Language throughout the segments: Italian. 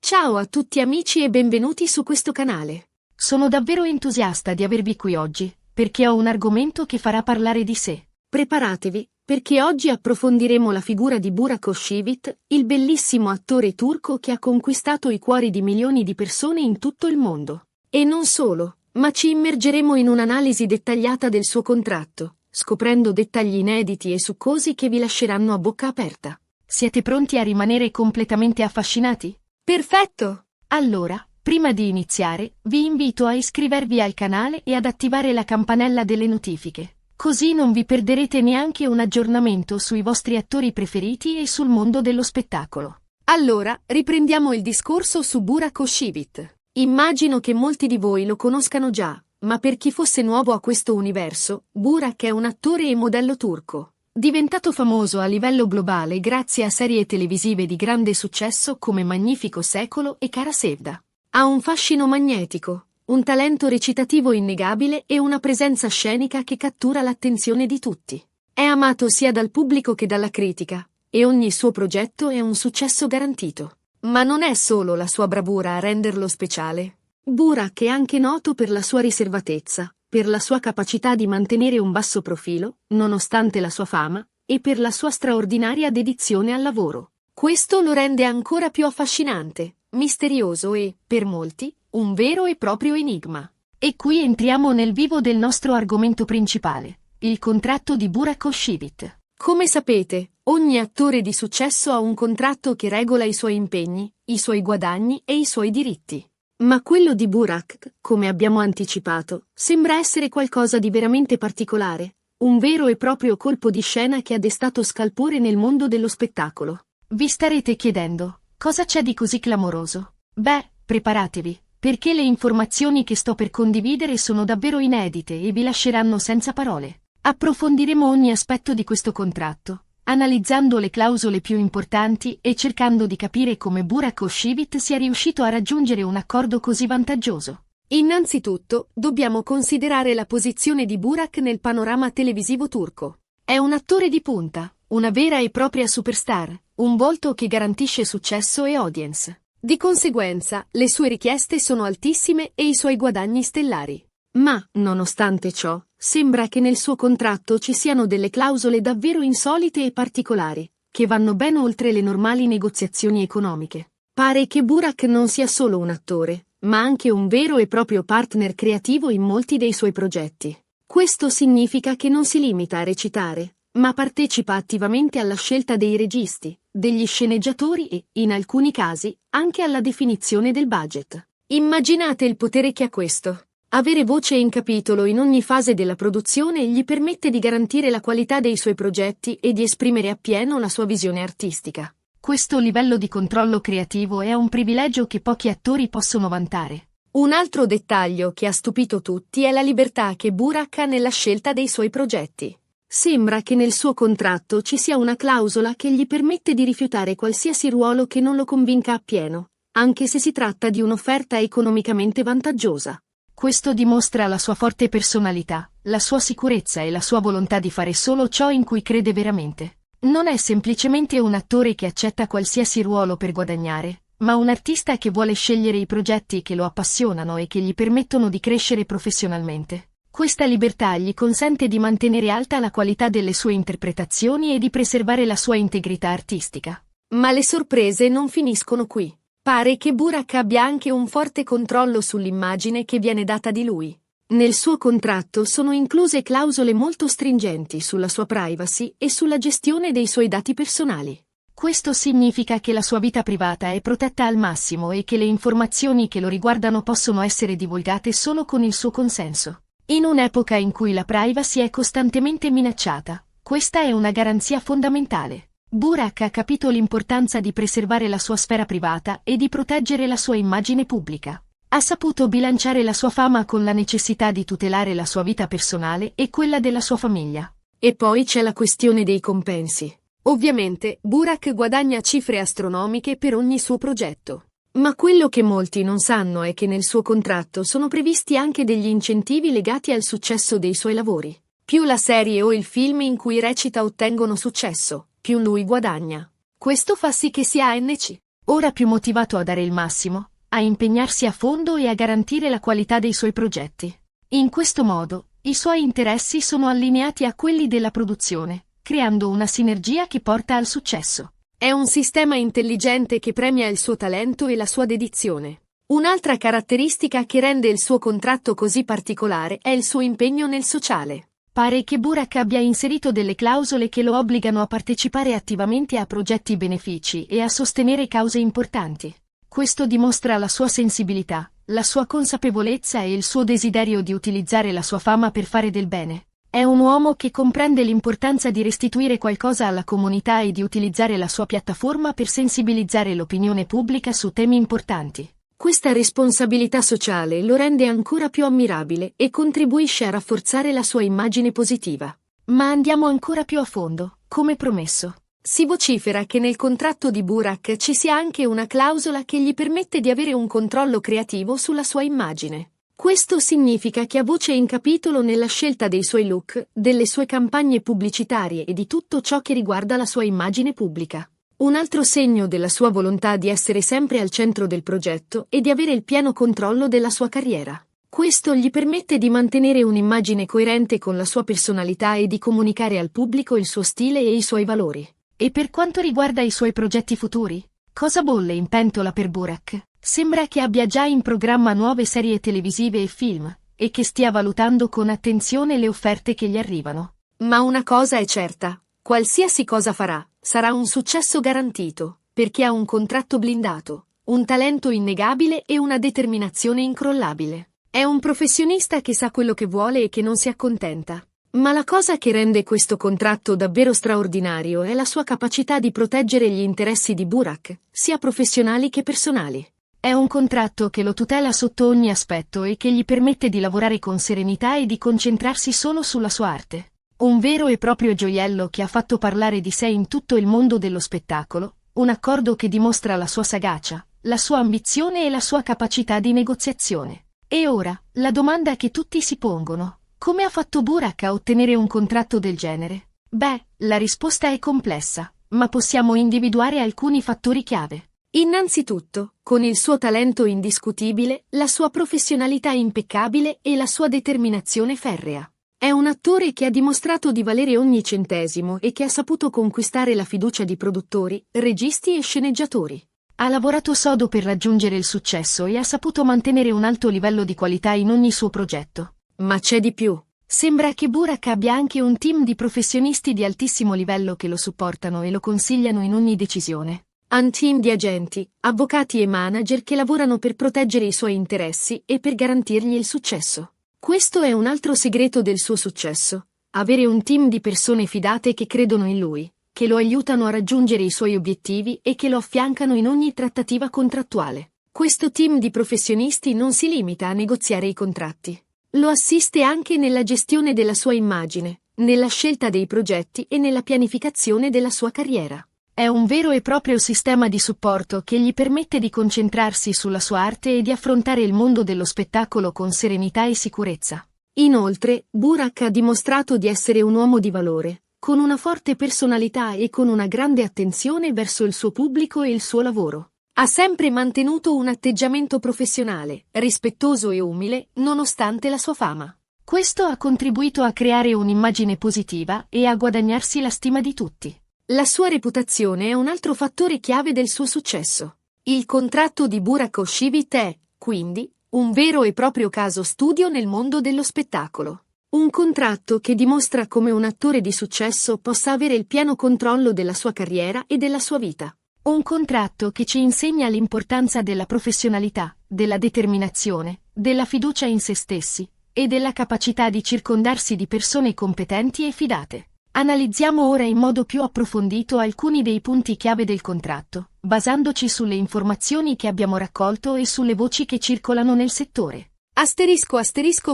Ciao a tutti amici e benvenuti su questo canale. Sono davvero entusiasta di avervi qui oggi, perché ho un argomento che farà parlare di sé. Preparatevi, perché oggi approfondiremo la figura di Burak Özçivit, il bellissimo attore turco che ha conquistato i cuori di milioni di persone in tutto il mondo. E non solo, ma ci immergeremo in un'analisi dettagliata del suo contratto, scoprendo dettagli inediti e succosi che vi lasceranno a bocca aperta. Siete pronti a rimanere completamente affascinati? Perfetto! Allora, prima di iniziare, vi invito a iscrivervi al canale e ad attivare la campanella delle notifiche. Così non vi perderete neanche un aggiornamento sui vostri attori preferiti e sul mondo dello spettacolo. Allora, riprendiamo il discorso su Burak Özçivit. Immagino che molti di voi lo conoscano già, ma per chi fosse nuovo a questo universo, Burak è un attore e modello turco. Diventato famoso a livello globale grazie a serie televisive di grande successo come Magnifico Secolo e Kara Sevda. Ha un fascino magnetico, un talento recitativo innegabile e una presenza scenica che cattura l'attenzione di tutti. È amato sia dal pubblico che dalla critica, e ogni suo progetto è un successo garantito. Ma non è solo la sua bravura a renderlo speciale. Burak è anche noto per la sua riservatezza, per la sua capacità di mantenere un basso profilo, nonostante la sua fama, e per la sua straordinaria dedizione al lavoro. Questo lo rende ancora più affascinante, misterioso e, per molti, un vero e proprio enigma. E qui entriamo nel vivo del nostro argomento principale, il contratto di Burak Özçivit. Come sapete, ogni attore di successo ha un contratto che regola i suoi impegni, i suoi guadagni e i suoi diritti. Ma quello di Burak, come abbiamo anticipato, sembra essere qualcosa di veramente particolare, un vero e proprio colpo di scena che ha destato scalpore nel mondo dello spettacolo. Vi starete chiedendo, cosa c'è di così clamoroso? Beh, preparatevi, perché le informazioni che sto per condividere sono davvero inedite e vi lasceranno senza parole. Approfondiremo ogni aspetto di questo contratto, analizzando le clausole più importanti e cercando di capire come Burak Özçivit sia riuscito a raggiungere un accordo così vantaggioso. Innanzitutto, dobbiamo considerare la posizione di Burak nel panorama televisivo turco. È un attore di punta, una vera e propria superstar, un volto che garantisce successo e audience. Di conseguenza, le sue richieste sono altissime e i suoi guadagni stellari. Ma, nonostante ciò, sembra che nel suo contratto ci siano delle clausole davvero insolite e particolari, che vanno ben oltre le normali negoziazioni economiche. Pare che Burak non sia solo un attore, ma anche un vero e proprio partner creativo in molti dei suoi progetti. Questo significa che non si limita a recitare, ma partecipa attivamente alla scelta dei registi, degli sceneggiatori e, in alcuni casi, anche alla definizione del budget. Immaginate il potere che ha questo. Avere voce in capitolo in ogni fase della produzione gli permette di garantire la qualità dei suoi progetti e di esprimere appieno la sua visione artistica. Questo livello di controllo creativo è un privilegio che pochi attori possono vantare. Un altro dettaglio che ha stupito tutti è la libertà che Burak ha nella scelta dei suoi progetti. Sembra che nel suo contratto ci sia una clausola che gli permette di rifiutare qualsiasi ruolo che non lo convinca appieno, anche se si tratta di un'offerta economicamente vantaggiosa. Questo dimostra la sua forte personalità, la sua sicurezza e la sua volontà di fare solo ciò in cui crede veramente. Non è semplicemente un attore che accetta qualsiasi ruolo per guadagnare, ma un artista che vuole scegliere i progetti che lo appassionano e che gli permettono di crescere professionalmente. Questa libertà gli consente di mantenere alta la qualità delle sue interpretazioni e di preservare la sua integrità artistica. Ma le sorprese non finiscono qui. Pare che Burak abbia anche un forte controllo sull'immagine che viene data di lui. Nel suo contratto sono incluse clausole molto stringenti sulla sua privacy e sulla gestione dei suoi dati personali. Questo significa che la sua vita privata è protetta al massimo e che le informazioni che lo riguardano possono essere divulgate solo con il suo consenso. In un'epoca in cui la privacy è costantemente minacciata, questa è una garanzia fondamentale. Burak ha capito l'importanza di preservare la sua sfera privata e di proteggere la sua immagine pubblica. Ha saputo bilanciare la sua fama con la necessità di tutelare la sua vita personale e quella della sua famiglia. E poi c'è la questione dei compensi. Ovviamente, Burak guadagna cifre astronomiche per ogni suo progetto. Ma quello che molti non sanno è che nel suo contratto sono previsti anche degli incentivi legati al successo dei suoi lavori. Più la serie o il film in cui recita ottengono successo, più lui guadagna. Questo fa sì che sia ANC. ora più motivato a dare il massimo, a impegnarsi a fondo e a garantire la qualità dei suoi progetti. In questo modo, i suoi interessi sono allineati a quelli della produzione, creando una sinergia che porta al successo. È un sistema intelligente che premia il suo talento e la sua dedizione. Un'altra caratteristica che rende il suo contratto così particolare è il suo impegno nel sociale. Pare che Burak abbia inserito delle clausole che lo obbligano a partecipare attivamente a progetti benefici e a sostenere cause importanti. Questo dimostra la sua sensibilità, la sua consapevolezza e il suo desiderio di utilizzare la sua fama per fare del bene. È un uomo che comprende l'importanza di restituire qualcosa alla comunità e di utilizzare la sua piattaforma per sensibilizzare l'opinione pubblica su temi importanti. Questa responsabilità sociale lo rende ancora più ammirabile e contribuisce a rafforzare la sua immagine positiva. Ma andiamo ancora più a fondo, come promesso. Si vocifera che nel contratto di Burak ci sia anche una clausola che gli permette di avere un controllo creativo sulla sua immagine. Questo significa che ha voce in capitolo nella scelta dei suoi look, delle sue campagne pubblicitarie e di tutto ciò che riguarda la sua immagine pubblica. Un altro segno della sua volontà di essere sempre al centro del progetto e di avere il pieno controllo della sua carriera. Questo gli permette di mantenere un'immagine coerente con la sua personalità e di comunicare al pubblico il suo stile e i suoi valori. E per quanto riguarda i suoi progetti futuri? Cosa bolle in pentola per Burak? Sembra che abbia già in programma nuove serie televisive e film, e che stia valutando con attenzione le offerte che gli arrivano. Ma una cosa è certa. Qualsiasi cosa farà, sarà un successo garantito, perché ha un contratto blindato, un talento innegabile e una determinazione incrollabile. È un professionista che sa quello che vuole e che non si accontenta. Ma la cosa che rende questo contratto davvero straordinario è la sua capacità di proteggere gli interessi di Burak, sia professionali che personali. È un contratto che lo tutela sotto ogni aspetto e che gli permette di lavorare con serenità e di concentrarsi solo sulla sua arte. Un vero e proprio gioiello che ha fatto parlare di sé in tutto il mondo dello spettacolo, un accordo che dimostra la sua sagacia, la sua ambizione e la sua capacità di negoziazione. E ora, la domanda che tutti si pongono: come ha fatto Burak a ottenere un contratto del genere? Beh, la risposta è complessa, ma possiamo individuare alcuni fattori chiave. Innanzitutto, con il suo talento indiscutibile, la sua professionalità impeccabile e la sua determinazione ferrea. È un attore che ha dimostrato di valere ogni centesimo e che ha saputo conquistare la fiducia di produttori, registi e sceneggiatori. Ha lavorato sodo per raggiungere il successo e ha saputo mantenere un alto livello di qualità in ogni suo progetto. Ma c'è di più. Sembra che Burak abbia anche un team di professionisti di altissimo livello che lo supportano e lo consigliano in ogni decisione. Ha un team di agenti, avvocati e manager che lavorano per proteggere i suoi interessi e per garantirgli il successo. Questo è un altro segreto del suo successo: avere un team di persone fidate che credono in lui, che lo aiutano a raggiungere i suoi obiettivi e che lo affiancano in ogni trattativa contrattuale. Questo team di professionisti non si limita a negoziare i contratti. Lo assiste anche nella gestione della sua immagine, nella scelta dei progetti e nella pianificazione della sua carriera. È un vero e proprio sistema di supporto che gli permette di concentrarsi sulla sua arte e di affrontare il mondo dello spettacolo con serenità e sicurezza. Inoltre, Burak ha dimostrato di essere un uomo di valore, con una forte personalità e con una grande attenzione verso il suo pubblico e il suo lavoro. Ha sempre mantenuto un atteggiamento professionale, rispettoso e umile, nonostante la sua fama. Questo ha contribuito a creare un'immagine positiva e a guadagnarsi la stima di tutti. La sua reputazione è un altro fattore chiave del suo successo. Il contratto di Burak Oshivit è, quindi, un vero e proprio caso studio nel mondo dello spettacolo. Un contratto che dimostra come un attore di successo possa avere il pieno controllo della sua carriera e della sua vita. Un contratto che ci insegna l'importanza della professionalità, della determinazione, della fiducia in se stessi e della capacità di circondarsi di persone competenti e fidate. Analizziamo ora in modo più approfondito alcuni dei punti chiave del contratto, basandoci sulle informazioni che abbiamo raccolto e sulle voci che circolano nel settore.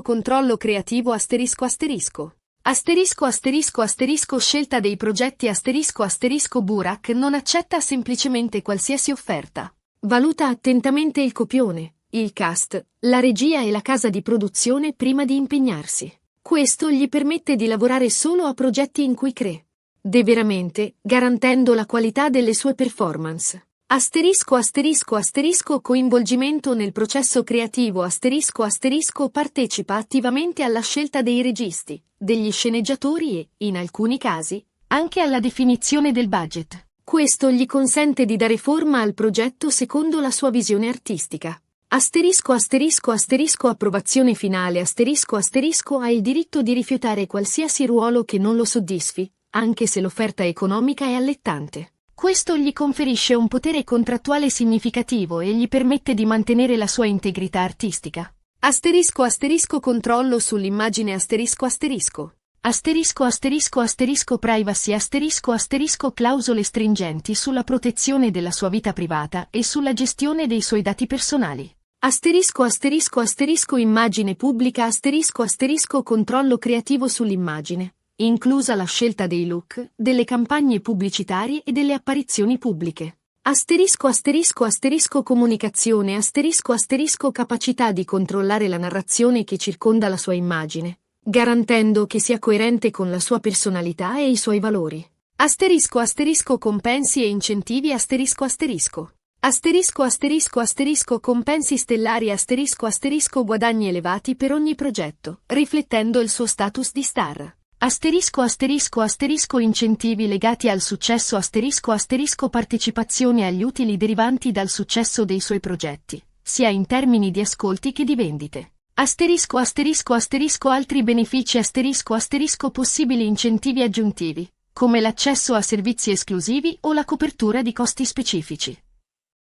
Controllo creativo scelta dei progetti Burak non accetta semplicemente qualsiasi offerta. Valuta attentamente il copione, il cast, la regia e la casa di produzione prima di impegnarsi. Questo gli permette di lavorare solo a progetti in cui crede veramente, garantendo la qualità delle sue performance. Asterisco asterisco asterisco coinvolgimento nel processo creativo asterisco asterisco partecipa attivamente alla scelta dei registi, degli sceneggiatori e, in alcuni casi, anche alla definizione del budget. Questo gli consente di dare forma al progetto secondo la sua visione artistica. Asterisco asterisco asterisco approvazione finale asterisco asterisco ha il diritto di rifiutare qualsiasi ruolo che non lo soddisfi, anche se l'offerta economica è allettante. Questo gli conferisce un potere contrattuale significativo e gli permette di mantenere la sua integrità artistica. Asterisco asterisco controllo sull'immagine asterisco asterisco. Asterisco asterisco asterisco privacy asterisco asterisco clausole stringenti sulla protezione della sua vita privata e sulla gestione dei suoi dati personali. Asterisco asterisco asterisco immagine pubblica asterisco asterisco controllo creativo sull'immagine, inclusa la scelta dei look, delle campagne pubblicitarie e delle apparizioni pubbliche. Asterisco asterisco asterisco comunicazione asterisco asterisco capacità di controllare la narrazione che circonda la sua immagine, garantendo che sia coerente con la sua personalità e i suoi valori. Asterisco asterisco compensi e incentivi asterisco asterisco. Asterisco asterisco asterisco compensi stellari asterisco asterisco guadagni elevati per ogni progetto, riflettendo il suo status di star. Asterisco asterisco asterisco incentivi legati al successo asterisco asterisco partecipazione agli utili derivanti dal successo dei suoi progetti, sia in termini di ascolti che di vendite. Asterisco asterisco asterisco altri benefici asterisco asterisco possibili incentivi aggiuntivi, come l'accesso a servizi esclusivi o la copertura di costi specifici.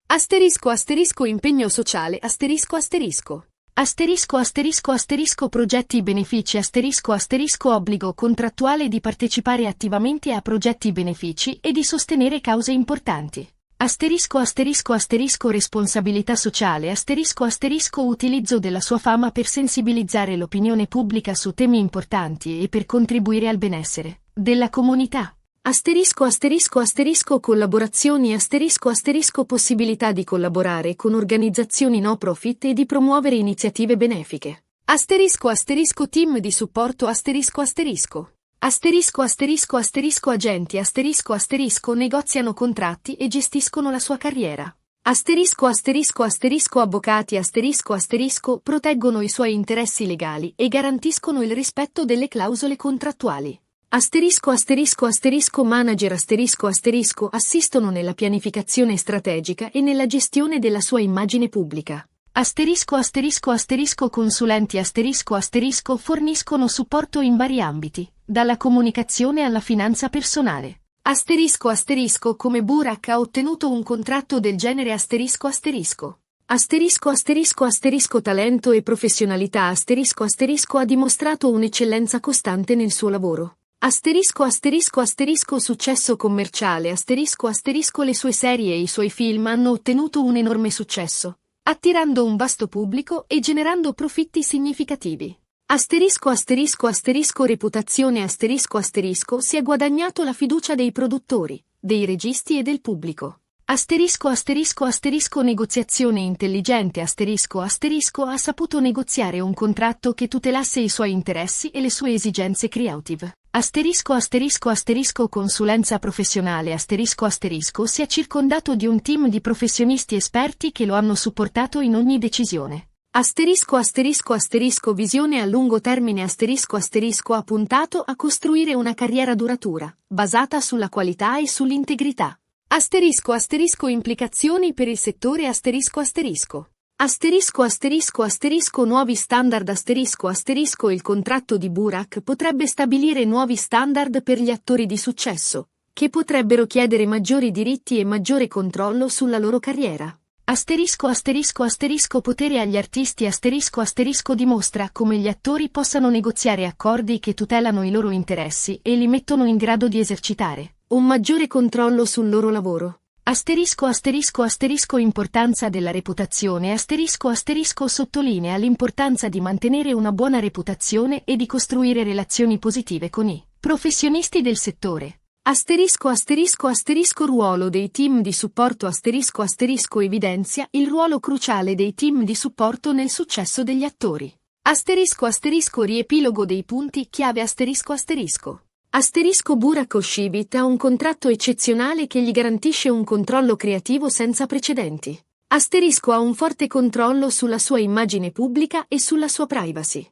Asterisco asterisco impegno sociale asterisco asterisco. Asterisco asterisco asterisco progetti benefici asterisco asterisco obbligo contrattuale di partecipare attivamente a progetti benefici e di sostenere cause importanti. Asterisco asterisco asterisco responsabilità sociale asterisco asterisco utilizzo della sua fama per sensibilizzare l'opinione pubblica su temi importanti e per contribuire al benessere della comunità. Asterisco asterisco asterisco collaborazioni asterisco asterisco possibilità di collaborare con organizzazioni no profit e di promuovere iniziative benefiche. Asterisco asterisco team di supporto asterisco asterisco. Asterisco asterisco asterisco agenti asterisco asterisco negoziano contratti e gestiscono la sua carriera. Asterisco asterisco asterisco avvocati asterisco asterisco proteggono i suoi interessi legali e garantiscono il rispetto delle clausole contrattuali. Asterisco asterisco asterisco manager asterisco asterisco assistono nella pianificazione strategica e nella gestione della sua immagine pubblica. Asterisco asterisco asterisco consulenti asterisco asterisco forniscono supporto in vari ambiti, dalla comunicazione alla finanza personale. Asterisco asterisco come Burak ha ottenuto un contratto del genere asterisco asterisco. Asterisco asterisco asterisco talento e professionalità asterisco asterisco ha dimostrato un'eccellenza costante nel suo lavoro. Asterisco asterisco asterisco successo commerciale asterisco asterisco le sue serie e i suoi film hanno ottenuto un enorme successo, attirando un vasto pubblico e generando profitti significativi. Asterisco asterisco asterisco reputazione asterisco asterisco si è guadagnato la fiducia dei produttori, dei registi e del pubblico. Asterisco asterisco asterisco negoziazione intelligente asterisco asterisco ha saputo negoziare un contratto che tutelasse i suoi interessi e le sue esigenze creative. Asterisco asterisco asterisco consulenza professionale asterisco asterisco si è circondato di un team di professionisti esperti che lo hanno supportato in ogni decisione. Asterisco asterisco asterisco visione a lungo termine asterisco asterisco ha puntato a costruire una carriera duratura, basata sulla qualità e sull'integrità. Asterisco asterisco implicazioni per il settore asterisco asterisco. Asterisco asterisco asterisco nuovi standard asterisco asterisco il contratto di Burak potrebbe stabilire nuovi standard per gli attori di successo, che potrebbero chiedere maggiori diritti e maggiore controllo sulla loro carriera. Asterisco asterisco asterisco potere agli artisti asterisco asterisco dimostra come gli attori possano negoziare accordi che tutelano i loro interessi e li mettono in grado di esercitare un maggiore controllo sul loro lavoro. Asterisco asterisco asterisco importanza della reputazione asterisco asterisco sottolinea l'importanza di mantenere una buona reputazione e di costruire relazioni positive con i professionisti del settore. Asterisco asterisco asterisco ruolo dei team di supporto asterisco asterisco evidenzia il ruolo cruciale dei team di supporto nel successo degli attori. Asterisco asterisco riepilogo dei punti chiave asterisco asterisco. Burak Oshibit ha un contratto eccezionale che gli garantisce un controllo creativo senza precedenti. Ha un forte controllo sulla sua immagine pubblica e sulla sua privacy.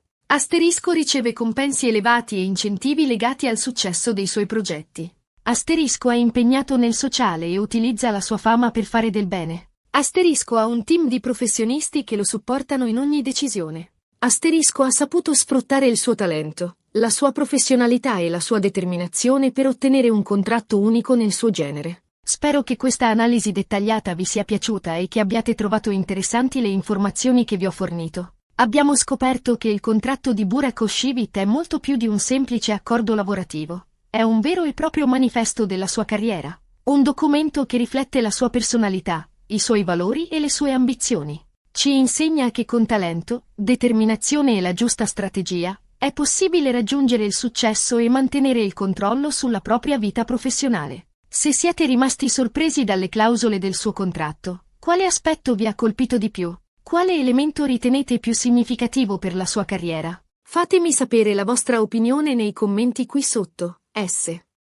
Riceve compensi elevati e incentivi legati al successo dei suoi progetti. È impegnato nel sociale e utilizza la sua fama per fare del bene. Ha un team di professionisti che lo supportano in ogni decisione. Ha saputo sfruttare il suo talento, la sua professionalità e la sua determinazione per ottenere un contratto unico nel suo genere. Spero che questa analisi dettagliata vi sia piaciuta e che abbiate trovato interessanti le informazioni che vi ho fornito. Abbiamo scoperto che il contratto di Burak Oshibit è molto più di un semplice accordo lavorativo. È un vero e proprio manifesto della sua carriera. Un documento che riflette la sua personalità, i suoi valori e le sue ambizioni. Ci insegna che con talento, determinazione e la giusta strategia, è possibile raggiungere il successo e mantenere il controllo sulla propria vita professionale. Se siete rimasti sorpresi dalle clausole del suo contratto, quale aspetto vi ha colpito di più? Quale elemento ritenete più significativo per la sua carriera? Fatemi sapere la vostra opinione nei commenti qui sotto.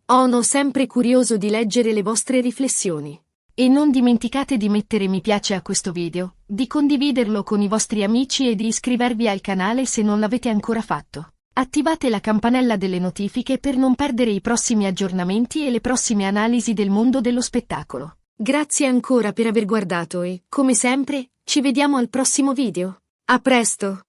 Sono sempre curioso di leggere le vostre riflessioni. E non dimenticate di mettere mi piace a questo video, di condividerlo con i vostri amici e di iscrivervi al canale se non l'avete ancora fatto. Attivate la campanella delle notifiche per non perdere i prossimi aggiornamenti e le prossime analisi del mondo dello spettacolo. Grazie ancora per aver guardato e, come sempre, ci vediamo al prossimo video. A presto!